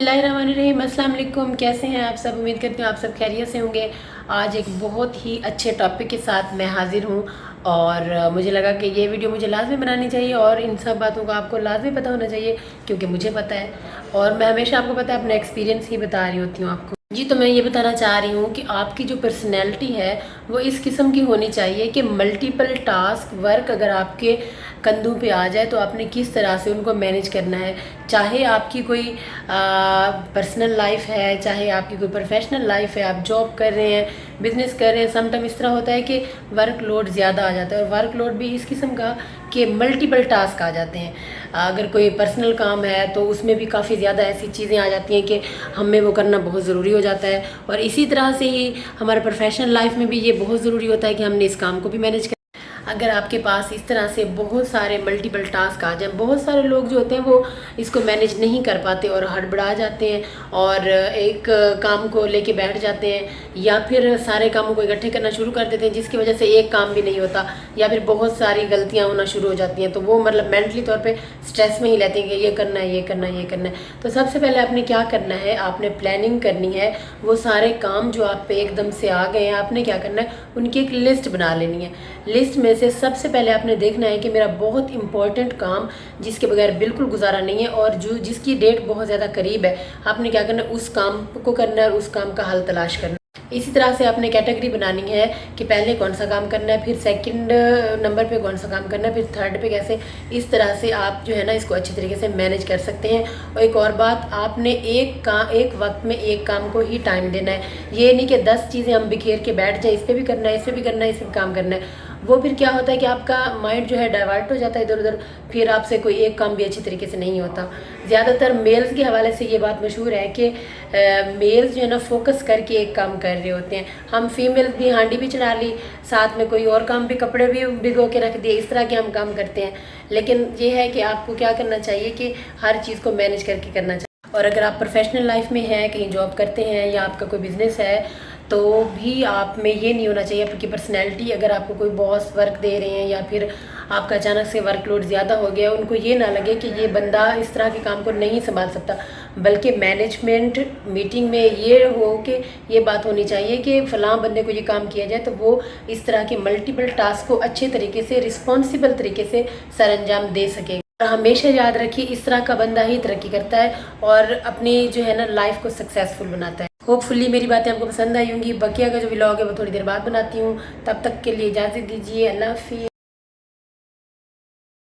बिस्मिल्लाहिर्रहमानिर्रहीम। अस्सलाम वालेकुम। कैसे हैं आप सब? उम्मीद करती हूँ आप सब खैरियत से होंगे। आज एक बहुत ही अच्छे टॉपिक के साथ मैं हाज़िर हूँ और मुझे लगा कि ये वीडियो मुझे लाजमी बनानी चाहिए और इन सब बातों का आपको लाजमी पता होना चाहिए क्योंकि मुझे पता है और मैं हमेशा आपको पता है अपना एक्सपीरियंस ही बता रही होती हूँ आपको। जी, तो मैं ये बताना चाह रही हूँ कि आपकी जो पर्सनैलिटी है वो इस किस्म की होनी चाहिए कि मल्टीपल टास्क वर्क अगर आपके कंधों पे आ जाए तो आपने किस तरह से उनको मैनेज करना है। चाहे आपकी कोई पर्सनल लाइफ है, चाहे आपकी कोई प्रोफेशनल लाइफ है, आप जॉब कर रहे हैं, बिजनेस कर रहे हैं, समटाइम इस तरह होता है कि वर्क लोड ज़्यादा आ जाता है और वर्क लोड भी इस किस्म का कि मल्टीपल टास्क आ जाते हैं। अगर कोई पर्सनल काम है तो उसमें भी काफ़ी ज़्यादा ऐसी चीज़ें आ जाती हैं कि हमें वो करना बहुत ज़रूरी हो जाता है और इसी तरह से ही हमारे प्रोफेशनल लाइफ में भी ये बहुत ज़रूरी होता है कि हमने इस काम को भी मैनेज। अगर आपके पास इस तरह से बहुत सारे मल्टीपल टास्क आ जाएं, बहुत सारे लोग जो होते हैं वो इसको मैनेज नहीं कर पाते और हड़बड़ा जाते हैं और एक काम को लेके बैठ जाते हैं या फिर सारे कामों को इकट्ठे करना शुरू कर देते हैं जिसकी वजह से एक काम भी नहीं होता या फिर बहुत सारी गलतियां होना शुरू हो जाती हैं। तो वो मतलब मेंटली तौर पे स्ट्रेस में ही रहते हैं कि ये करना है, ये करना है, ये करना है। तो सबसे पहले आपने क्या करना है, आपने प्लानिंग करनी है। वो सारे काम जो आप पे एकदम से आ गए हैं आपने क्या करना है, उनकी एक लिस्ट बना लेनी है। लिस्ट में से सबसे पहले आपने देखना है कि मेरा बहुत इंपॉर्टेंट काम जिसके बगैर बिल्कुल गुजारा नहीं है और जो जिसकी डेट बहुत ज़्यादा करीब है, आपने क्या करना है, उस काम को करना है और उस काम का हल तलाश करना है। इसी तरह से आपने कैटेगरी बनानी है कि पहले कौन सा काम करना है, फिर सेकंड नंबर पे कौन सा काम करना है, फिर थर्ड पे कैसे। इस तरह से आप जो है ना इसको अच्छी तरीके से मैनेज कर सकते हैं। और एक और बात, आपने एक वक्त में एक काम को ही टाइम देना है। ये नहीं कि 10 चीज़ें हम बिखेर के बैठ जाए, इस पर भी करना है, इस पर भी करना है, इस पर भी काम करना है। वो फिर क्या होता है कि आपका माइंड जो है डाइवर्ट हो जाता है इधर उधर, फिर आपसे कोई एक काम भी अच्छी तरीके से नहीं होता। ज़्यादातर मेल्स के हवाले से ये बात मशहूर है कि मेल्स जो है ना फोकस करके एक काम कर रहे होते हैं। हम फीमेल्स भी हांडी भी चढ़ा ली, साथ में कोई और काम भी, कपड़े भी भिगो के रख दिए, इस तरह के हम काम करते हैं। लेकिन ये है कि आपको क्या करना चाहिए कि हर चीज़ को मैनेज करके करना चाहिए। और अगर आप प्रोफेशनल लाइफ में हैं, कहीं जॉब करते हैं या आपका कोई बिज़नेस है, तो भी आप में ये नहीं होना चाहिए आपकी पर्सनैलिटी। अगर आपको कोई बॉस वर्क दे रहे हैं या फिर आपका अचानक से वर्कलोड ज़्यादा हो गया, उनको ये ना लगे कि ये बंदा इस तरह के काम को नहीं संभाल सकता, बल्कि मैनेजमेंट मीटिंग में ये हो कि ये बात होनी चाहिए कि फ़लाँ बंदे को ये काम किया जाए तो वो इस तरह के मल्टीपल टास्क को अच्छे तरीके से, रिस्पॉन्सिबल तरीके से सरअंजाम दे सके। हमेशा याद रखिए, इस तरह का बंदा ही तरक्की करता है और अपनी जो है ना लाइफ को सक्सेसफुल बनाता है। होपफुली मेरी बातें आपको पसंद आई होंगी। बकिया का जो व्लॉग है वो थोड़ी देर बाद बनाती हूँ। तब तक के लिए इजाज़त दीजिए। अल्लाह हाफ़िज़।